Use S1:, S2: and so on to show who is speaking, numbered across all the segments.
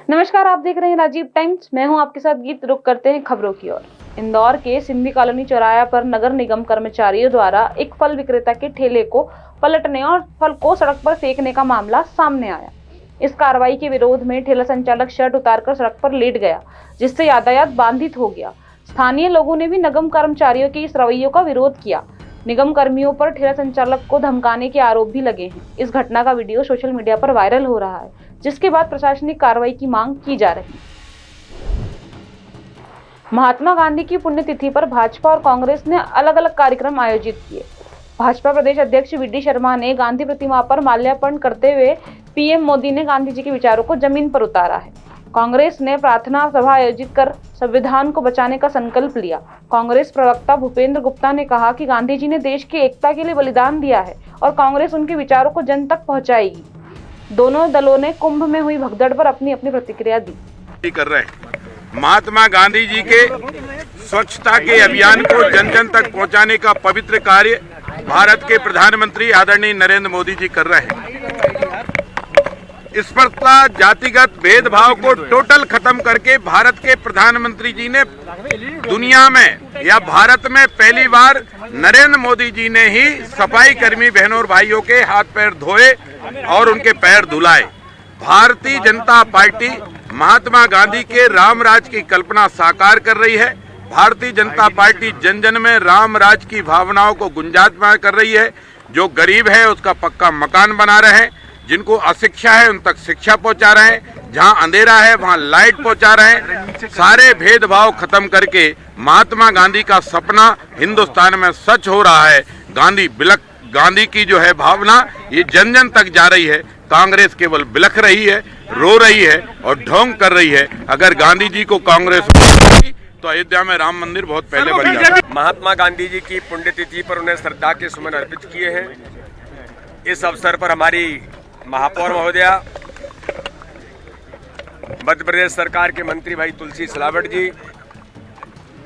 S1: नमस्कार, आप देख रहे हैं राजीव टाइम्स। मैं हूं आपके साथ गीत। रुक करते हैं खबरों की ओर। इंदौर के सिंधी कॉलोनी चौराहा पर नगर निगम कर्मचारियों द्वारा एक फल विक्रेता के ठेले को पलटने और फल को सड़क पर फेंकने का मामला सामने आया। इस कार्रवाई के विरोध में ठेला संचालक शर्ट उतारकर सड़क पर लेट गया, जिससे यातायात बाधित हो गया। स्थानीय लोगों ने भी निगम कर्मचारियों के इस रवैये का विरोध किया। निगम कर्मियों पर ठेला संचालक को धमकाने के आरोप भी लगे हैं। इस घटना का वीडियो सोशल मीडिया पर वायरल हो रहा है, जिसके बाद प्रशासनिक कार्रवाई की मांग की जा रही है। महात्मा गांधी की पुण्यतिथि पर भाजपा और कांग्रेस ने अलग अलग कार्यक्रम आयोजित किए। भाजपा प्रदेश अध्यक्ष वी.डी. शर्मा ने गांधी प्रतिमा पर माल्यार्पण करते हुए पीएम मोदी ने गांधी जी के विचारों को जमीन पर उतारा है। कांग्रेस ने प्रार्थना सभा आयोजित कर संविधान को बचाने का संकल्प लिया। कांग्रेस प्रवक्ता भूपेंद्र गुप्ता ने कहा कि गांधी जी ने देश की एकता के लिए बलिदान दिया है और कांग्रेस उनके विचारों को जन तक पहुंचाएगी। दोनों दलों ने कुंभ में हुई भगदड़ पर अपनी अपनी प्रतिक्रिया दी।
S2: कर रहे हैं महात्मा गांधी जी के स्वच्छता के अभियान को जन जन तक पहुंचाने का पवित्र कार्य भारत के प्रधानमंत्री आदरणीय नरेंद्र मोदी जी कर रहे हैं। स्पर्धा जातिगत भेदभाव को टोटल खत्म करके भारत के प्रधानमंत्री जी ने दुनिया में या भारत में पहली बार नरेंद्र मोदी जी ने ही सफाई कर्मी बहनों और भाइयों के हाथ पैर धोए और उनके पैर धुलाए। भारतीय जनता पार्टी महात्मा गांधी के राम राज की कल्पना साकार कर रही है। भारतीय जनता पार्टी जन जन में राम राज की भावनाओं को गुंजायमान कर रही है। जो गरीब है उसका पक्का मकान बना रहे हैं, जिनको अशिक्षा है उन तक शिक्षा पहुंचा रहे हैं, जहां अंधेरा है वहां लाइट पहुंचा रहे हैं। सारे भेदभाव खत्म करके महात्मा गांधी का सपना हिंदुस्तान में सच हो रहा है। गांधी की जो है भावना ये जन जन तक जा रही है। कांग्रेस केवल बिलख रही है, रो रही है और ढोंग कर रही है। अगर गांधी जी को कांग्रेस तो अयोध्या में राम मंदिर बहुत पहले बन जाता।
S3: महात्मा गांधी जी की पुण्यतिथि पर उन्हें श्रद्धा के सुमन अर्पित किए हैं। इस अवसर पर हमारी महापौर महोदया, मध्य प्रदेश सरकार के मंत्री भाई तुलसी सिलावट जी,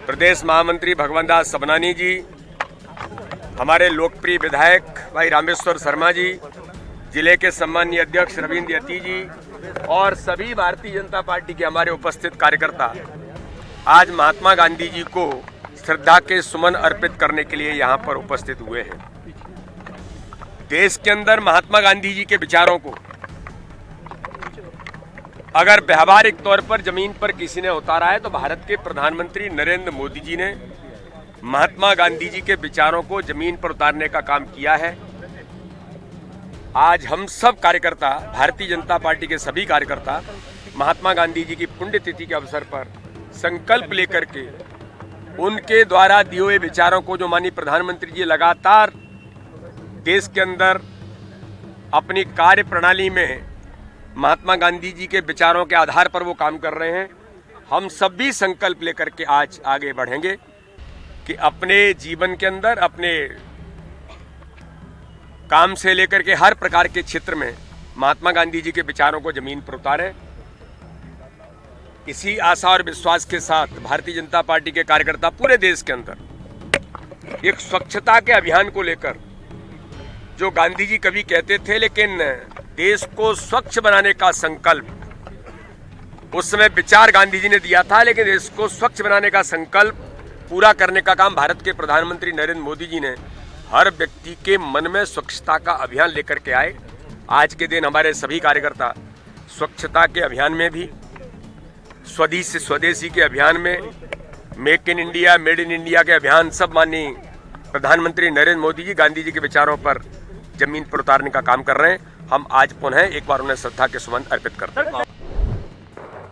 S3: प्रदेश महामंत्री भगवंत दास सबनानी जी, हमारे लोकप्रिय विधायक भाई रामेश्वर शर्मा जी, जिले के सम्मानीय अध्यक्ष रविंद्र यती जी और सभी भारतीय जनता पार्टी के हमारे उपस्थित कार्यकर्ता आज महात्मा गांधी जी को श्रद्धा के सुमन अर्पित करने के लिए यहाँ पर उपस्थित हुए हैं। देश के अंदर महात्मा गांधी जी के विचारों को अगर व्यावहारिक तौर पर जमीन पर किसी ने उतारा है तो भारत के प्रधानमंत्री नरेंद्र मोदी जी ने महात्मा गांधी जी के विचारों को जमीन पर उतारने का काम किया है। आज हम सब कार्यकर्ता, भारतीय जनता पार्टी के सभी कार्यकर्ता महात्मा गांधी जी की पुण्यतिथि के अवसर पर संकल्प लेकर के उनके द्वारा दिए हुए विचारों को, जो माननीय प्रधानमंत्री जी लगातार देश के अंदर अपनी कार्य प्रणाली में महात्मा गांधी जी के विचारों के आधार पर वो काम कर रहे हैं, हम सभी संकल्प लेकर के आज आगे बढ़ेंगे कि अपने जीवन के अंदर, अपने काम से लेकर के हर प्रकार के क्षेत्र में महात्मा गांधी जी के विचारों को जमीन पर उतारें। इसी आशा और विश्वास के साथ भारतीय जनता पार्टी के कार्यकर्ता पूरे देश के अंदर एक स्वच्छता के अभियान को लेकर, जो गांधी जी कभी कहते थे, लेकिन देश को स्वच्छ बनाने का संकल्प उस समय विचार गांधी जी ने दिया था, लेकिन देश को स्वच्छ बनाने का संकल्प पूरा करने का काम भारत के प्रधानमंत्री नरेंद्र मोदी जी ने हर व्यक्ति के मन में स्वच्छता का अभियान लेकर के आए। आज के दिन हमारे सभी कार्यकर्ता स्वच्छता के अभियान में भी, स्वदेश से स्वदेशी के अभियान में, make in India, made in India के अभियान, सब माननीय प्रधानमंत्री नरेंद्र मोदी जी गांधी जी के विचारों पर जमीन पर उतारने का काम कर रहे हैं। हम आज पुनः एक बार उन्हें श्रद्धा के सुमन अर्पित करते हैं।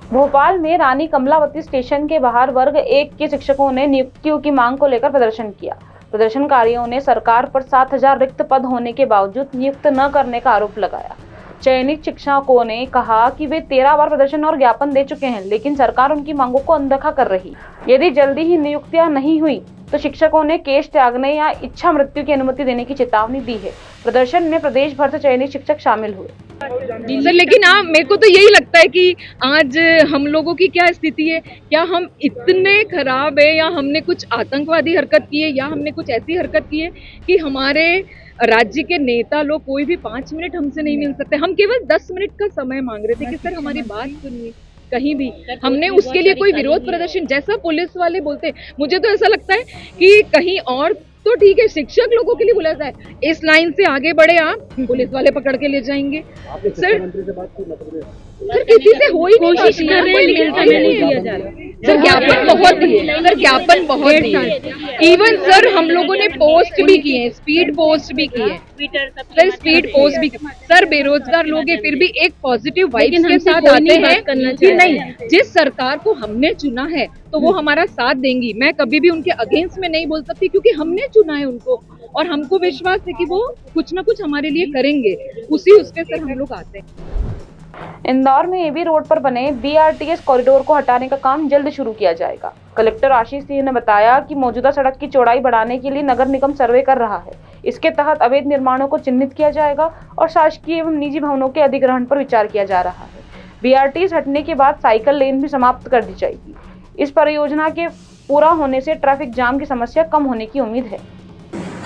S1: भोपाल में रानी कमलावती स्टेशन के बाहर वर्ग 1 के शिक्षकों ने नियुक्तियों की मांग को लेकर प्रदर्शन किया। प्रदर्शनकारियों ने सरकार पर 7,000 रिक्त पद होने के बावजूद नियुक्त न करने का आरोप लगाया। चयनित शिक्षकों ने कहा कि वे 13 बार प्रदर्शन और ज्ञापन दे चुके हैं, लेकिन सरकार उनकी मांगों को अनदेखा कर रही। यदि जल्दी ही नियुक्तियां नहीं हुई तो शिक्षकों ने केश त्यागने या इच्छा मृत्यु की अनुमति देने की चेतावनी दी है। प्रदर्शन में प्रदेश भर से चयनित शिक्षक शामिल हुए।
S4: सर, लेकिन मेरे को तो यही लगता है कि आज हम लोगों की क्या स्थिति है, क्या हम इतने खराब है, या हमने कुछ आतंकवादी हरकत की है, या हमने कुछ ऐसी हरकत की है कि हमारे राज्य के नेता लोग कोई भी 5 मिनट हमसे नहीं मिल सकते। हम केवल 10 मिनट का समय मांग रहे थे कि सर हमारी बात सुनिए। कहीं भी हमने उसके लिए कोई विरोध प्रदर्शन, जैसा पुलिस वाले बोलते हैं, मुझे तो ऐसा लगता है कि कहीं और तो ठीक है, शिक्षक लोगों के लिए बोला जाए इस लाइन से आगे बढ़े आप, पुलिस वाले पकड़ के ले जाएंगे। सर किसी से हो ही नहीं
S5: कोशिश कर रहे हैं,
S4: सर ज्ञापन बहुत दिए, सर ज्ञापन बहुत दिए। इवन सर हम लोगों ने पोस्ट भी किए हैं, स्पीड पोस्ट भी किए हैं, सर स्पीड पोस्ट भी। सर बेरोजगार लोग हैं, फिर भी एक पॉजिटिव वाइब्स के साथ आते हैं कि नहीं, जिस सरकार को हमने चुना है तो वो हमारा साथ देंगी। मैं कभी भी उनके अगेंस्ट में नहीं बोल सकती, क्योंकि हमने चुना है उनको और हमको विश्वास है कि वो कुछ ना कुछ हमारे लिए करेंगे। उसके सर हम लोग आते हैं।
S1: इंदौर में एबी रोड पर बने बीआरटीएस कॉरिडोर को हटाने का काम जल्द शुरू किया जाएगा। कलेक्टर आशीष सिंह ने बताया कि मौजूदा सड़क की चौड़ाई बढ़ाने के लिए नगर निगम सर्वे कर रहा है। इसके तहत अवैध निर्माणों को चिन्हित किया जाएगा और शासकीय एवं निजी भवनों के अधिग्रहण पर विचार किया जा रहा है। बीआरटीएस हटने के बाद साइकिल लेन भी समाप्त कर दी जाएगी। इस परियोजना के पूरा होने से ट्रैफिक जाम की समस्या कम होने की उम्मीद है।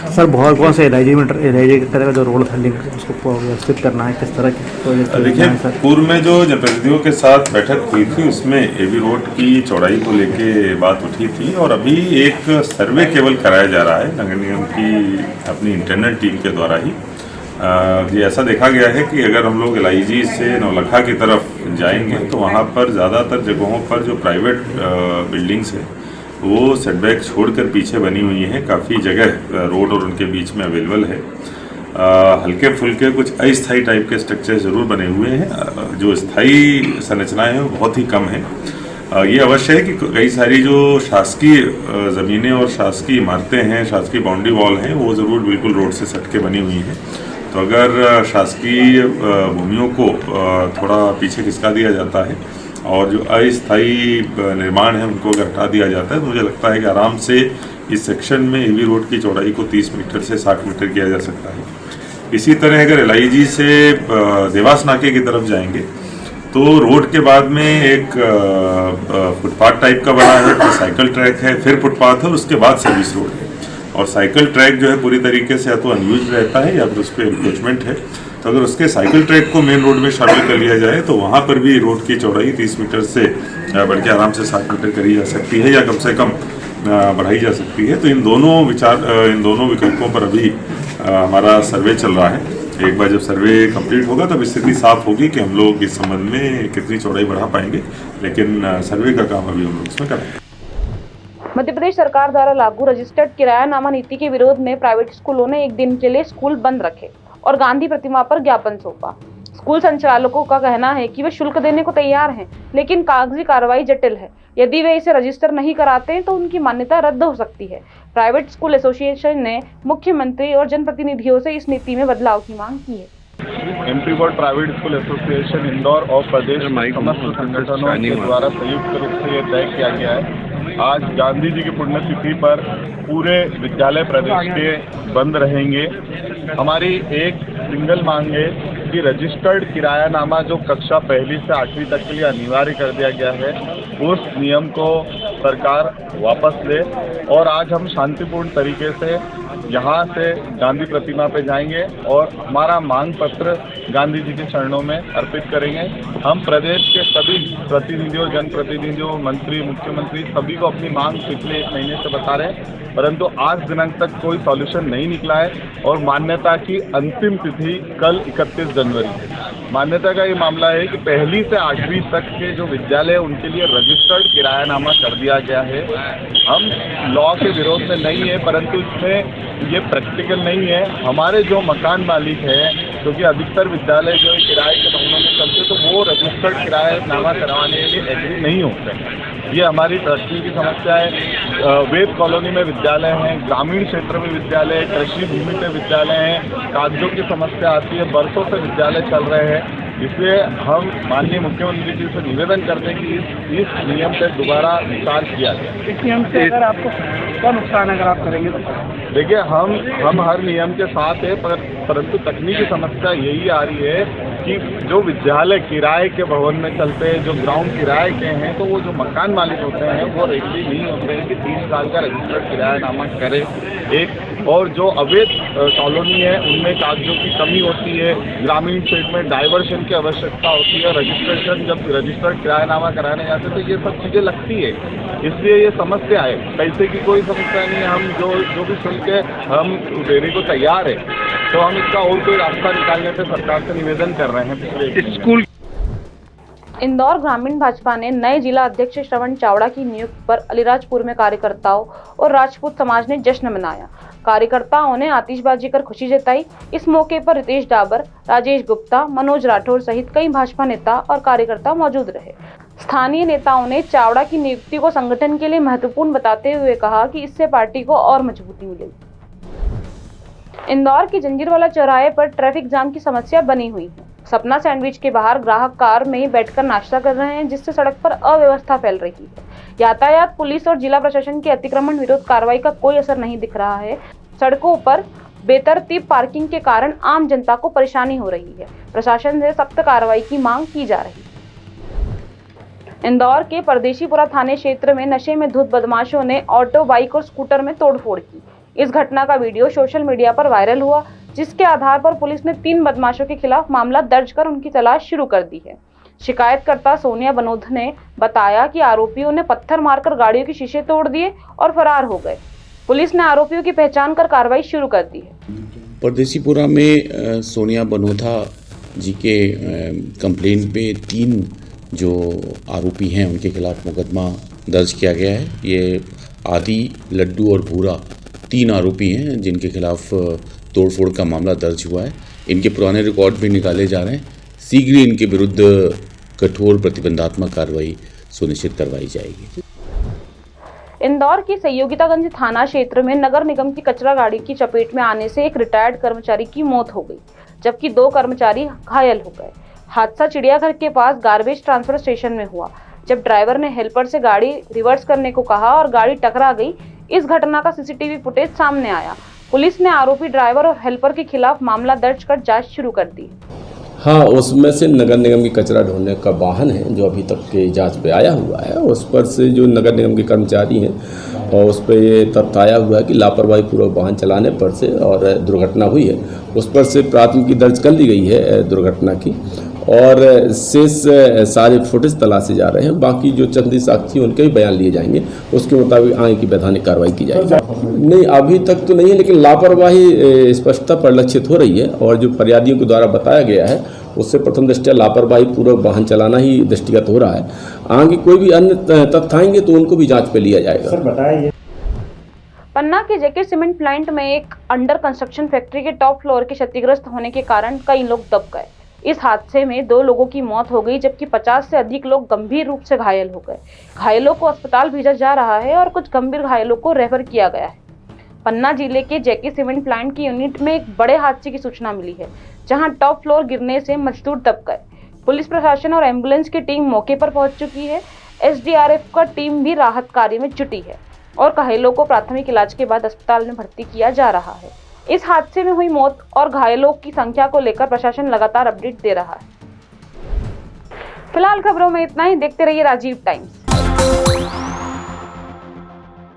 S6: सर बहुत कौन से एलआईजी की तरह का जो रोड था लिंक उसको व्यवस्थित करना है, किस तरह की प्रोजेक्ट?
S7: देखिए, पूर्व में जो जनप्रतिनिधियों के साथ बैठक हुई थी उसमें एबी रोड की चौड़ाई को लेके बात उठी थी और अभी एक सर्वे केवल कराया जा रहा है नगर निगम की अपनी इंटरनल टीम के द्वारा ही। ये ऐसा देखा गया है कि अगर हम लोग एलआईजी से नौलखा की तरफ जाएंगे तो वहाँ पर ज़्यादातर जगहों पर जो प्राइवेट बिल्डिंग्स है वो सेटबैक छोड़कर पीछे बनी हुई हैं। काफ़ी जगह रोड और उनके बीच में अवेलेबल है। हल्के फुल्के कुछ अस्थायी टाइप के स्ट्रक्चर ज़रूर बने हुए हैं, जो स्थायी संरचनाएं हैं वो बहुत ही कम है। ये अवश्य है कि कई सारी जो शासकीय ज़मीनें और शासकीय इमारतें हैं, शासकीय बाउंड्री वॉल हैं, वो ज़रूर बिल्कुल रोड से सट के बनी हुई हैं। तो अगर शासकीय भूमियों को थोड़ा पीछे खिसका दिया जाता है और जो अस्थायी निर्माण है उनको अगर हटा दिया जाता है तो मुझे लगता है कि आराम से इस सेक्शन में एबी रोड की चौड़ाई को 30 मीटर से 60 मीटर किया जा सकता है। इसी तरह अगर एलआईजी से देवास नाके की तरफ जाएंगे तो रोड के बाद में एक फुटपाथ टाइप का बना है, फिर साइकिल ट्रैक है, फिर फुटपाथ है और उसके बाद सर्विस रोड है। और साइकिल ट्रैक जो है पूरी तरीके से या तो अनयूज रहता है या फिर उस पर एनक्रोचमेंट है। तो अगर उसके साइकिल ट्रैक को मेन रोड में शामिल कर लिया जाए तो वहाँ पर भी रोड की चौड़ाई 30 मीटर से बढ़ के आराम से 60 मीटर करी जा सकती है या कम से कम बढ़ाई जा सकती है। तो इन दोनों विकल्पों पर अभी हमारा सर्वे चल रहा है। एक बार जब सर्वे कंप्लीट होगा तब स्थिति साफ होगी कि हम लोग इस संबंध में कितनी चौड़ाई बढ़ा पाएंगे, लेकिन सर्वे का काम अभी हम लोग इसमें करेंगे।
S1: मध्य प्रदेश सरकार द्वारा लागू रजिस्टर्ड किरायानामा नीति के विरोध में प्राइवेट स्कूलों ने एक दिन के लिए स्कूल बंद रखे और गांधी प्रतिमा पर ज्ञापन सौंपा। स्कूल संचालकों का कहना है कि वे शुल्क देने को तैयार हैं, लेकिन कागजी कार्रवाई जटिल है। यदि वे इसे रजिस्टर नहीं कराते तो उनकी मान्यता रद्द हो सकती है। प्राइवेट स्कूल एसोसिएशन ने मुख्यमंत्री और जनप्रतिनिधियों से इस नीति में बदलाव की मांग की है।
S8: Entry board private school association Indore और प्रदेश समस्त संगठनों के द्वारा संयुक्त रूप से यह तय किया गया है आज गांधी जी की पुण्यतिथि पर पूरे विद्यालय प्रदेश के बंद रहेंगे। हमारी एक सिंगल मांग है कि रजिस्टर्ड किरायानामा जो कक्षा 1 से 8वीं तक के लिए अनिवार्य कर दिया गया है उस नियम को सरकार वापस ले और आज हम शांतिपूर्ण तरीके से यहाँ से गांधी प्रतिमा पे जाएंगे और हमारा मांग पत्र गांधी जी के चरणों में अर्पित करेंगे। हम प्रदेश के सभी प्रतिनिधियों, जनप्रतिनिधियों, मंत्री, मुख्यमंत्री सभी को अपनी मांग पिछले 1 महीने से बता रहे हैं, परंतु आज दिनांक तक कोई सॉल्यूशन नहीं निकला है और मान्यता की अंतिम तिथि कल 31 जनवरी है। मान्यता का ये मामला है कि 1 से 8वीं तक के जो विद्यालय उनके लिए रजिस्टर्ड किरायानामा कर दिया गया है। हम लॉ के विरोध में नहीं है, परंतु इसमें ये प्रैक्टिकल नहीं है। हमारे जो मकान मालिक है, क्योंकि अधिकतर विद्यालय जो किराए के भवनों में चलते तो वो रजिस्टर्ड किरायानामा करवाने के लिए एग्री नहीं होते हैं। ये हमारी तरक्की की समस्या है। वेद कॉलोनी में विद्यालय हैं, ग्रामीण क्षेत्र में विद्यालय, कृषि भूमि पे विद्यालय हैं, कागजों की समस्या आती है, बरसों से विद्यालय चल रहे हैं। इसलिए हम माननीय मुख्यमंत्री जी से निवेदन करते हैं कि इस नियम पे दोबारा विचार किया जाए।
S6: इस नियम से अगर आपको क्या नुकसान अगर आप करेंगे तो?
S8: देखिए, हम हर नियम के साथ है, परंतु तकनीकी समस्या यही आ रही है कि जो विद्यालय किराए के भवन में चलते हैं, जो ग्राउंड किराए के हैं, तो वो जो मकान मालिक होते हैं वो रेडी नहीं होते हैं कि 3 साल का रजिस्टर्ड किरायानामा करें। एक और जो अवैध कॉलोनी है उनमें कागजों की कमी होती है, ग्रामीण क्षेत्र में डाइवर्शन की आवश्यकता होती है, रजिस्ट्रेशन जब रजिस्टर्ड किरायानामा कराने जाते तो ये सब चीज़ें लगती है, इसलिए ये समस्या है। पैसे की कोई समस्या नहीं है, हम जो भी शुल्क है हम देने को तैयार है, तो हम इसका और कोई रास्ता निकालने पे सरकार से निवेदन कर रहे हैं। स्कूल
S1: इंदौर ग्रामीण भाजपा ने नए जिला अध्यक्ष श्रवण चावड़ा की नियुक्ति पर अलीराजपुर में कार्यकर्ताओं और राजपूत समाज ने जश्न मनाया। कार्यकर्ताओं ने आतिशबाजी कर खुशी जताई। इस मौके पर रितेश डाबर, राजेश गुप्ता, मनोज राठौर सहित कई भाजपा नेता और कार्यकर्ता मौजूद रहे। स्थानीय नेताओं ने चावड़ा की नियुक्ति को संगठन के लिए महत्वपूर्ण बताते हुए कहा कि इससे पार्टी को और मजबूती मिलेगी। इंदौर के जंजीरवाला चौराहे पर ट्रैफिक जाम की समस्या बनी हुई है। सपना सैंडविच के बाहर ग्राहक कार में ही बैठकर नाश्ता कर रहे हैं, जिससे सड़क पर अव्यवस्था फैल रही है। यातायात पुलिस और जिला प्रशासन की अतिक्रमण विरोध कार्रवाई का कोई असर नहीं दिख रहा है। सड़कों पर बेतरतीब पार्किंग के कारण आम जनता को परेशानी हो रही है। प्रशासन से सख्त कार्रवाई की मांग की जा रही है। इंदौर के परदेशीपुरा थाने क्षेत्र में नशे में धुत बदमाशों ने ऑटो, बाइक और स्कूटर में तोड़फोड़ की। इस घटना का वीडियो सोशल मीडिया पर वायरल हुआ, जिसके आधार पर पुलिस ने 3 बदमाशों के खिलाफ मामला दर्ज कर उनकी तलाश शुरू कर दी है। शिकायतकर्ता सोनिया बनोध ने बताया कि आरोपियों ने पत्थर मारकर गाड़ियों के शीशे तोड़ दिए और फरार हो गए। पुलिस ने आरोपियों की पहचान कर कार्रवाई शुरू कर दी है।
S9: परदेशीपुरा में सोनिया बनोधा जी के कंप्लेन पे 3 जो आरोपी हैं उनके खिलाफ मुकदमा दर्ज किया गया है। ये आदि, लड्डू और भूरा 3 आरोपी हैं जिनके खिलाफ तोड़फोड़ का मामला दर्ज हुआ है। इनके पुराने रिकॉर्ड भी निकाले जा रहे हैं। शीघ्र ही इनके विरुद्ध कठोर प्रतिबंधात्मक कार्रवाई सुनिश्चित करवाई जाएगी।
S1: इंदौर के सहयोगितागंज थाना क्षेत्र में नगर निगम की कचरा गाड़ी की चपेट में आने से एक रिटायर्ड कर्मचारी की मौत हो गई, जबकि 2 कर्मचारी घायल हो गए। हादसा चिड़ियाघर के पास गार्बेज ट्रांसफर स्टेशन में हुआ, जब ड्राइवर ने हेल्पर से गाड़ी रिवर्स करने को कहा और गाड़ी टकरा गई। इस घटना का सीसीटीवी फुटेज सामने आया। पुलिस ने आरोपी ड्राइवर और हेल्पर के खिलाफ मामला दर्ज कर जांच शुरू कर दी।
S10: हाँ, उसमें से नगर निगम की कचरा ढोने का वाहन है जो अभी तक के जांच पे आया हुआ है। उस पर से जो नगर निगम के कर्मचारी हैं और उस पर ये तथ्य आया हुआ है कि लापरवाही पूर्वक वाहन चलाने पर से और दुर्घटना हुई है। उस पर से प्राथमिकी दर्ज कर ली गई है दुर्घटना की, और शेष सारे फुटेज तलाशे जा रहे हैं। बाकी जो चंदी साक्षी उनके भी बयान लिए जाएंगे, उसके मुताबिक आगे की वैधानिक कार्रवाई की जाएगी। नहीं, अभी तक तो नहीं है, लेकिन लापरवाही स्पष्टता परिलक्षित हो रही है और जो फरियादियों के द्वारा बताया गया है उससे प्रथम दृष्टया लापरवाही पूर्वक वाहन चलाना ही दृष्टिगत हो रहा है। आगे कोई भी अन्य तथ्य आएंगे तो उनको भी जाँच पे लिया जाएगा।
S6: सर बताइए।
S1: पन्ना के जेके सीमेंट प्लांट में एक अंडर कंस्ट्रक्शन फैक्ट्री के टॉप फ्लोर के क्षतिग्रस्त होने के कारण कई लोग दब गए। इस हादसे में 2 लोगों की मौत हो गई, जबकि 50 से अधिक लोग गंभीर रूप से घायल हो गए। घायलों को अस्पताल भेजा जा रहा है और कुछ गंभीर घायलों को रेफर किया गया है। पन्ना जिले के जेके सीमेंट प्लांट की यूनिट में एक बड़े हादसे की सूचना मिली है, जहां टॉप फ्लोर गिरने से मजदूर दब गए। पुलिस प्रशासन और एम्बुलेंस की टीम मौके पर पहुंच चुकी है। SDRF का टीम भी राहत कार्य में जुटी है और घायलों को प्राथमिक इलाज के बाद अस्पताल में भर्ती किया जा रहा है। इस हादसे में हुई मौत और घायलों की संख्या को लेकर प्रशासन लगातार अपडेट दे रहा है। फिलहाल खबरों में इतना ही। देखते रहिए राजीव टाइम्स।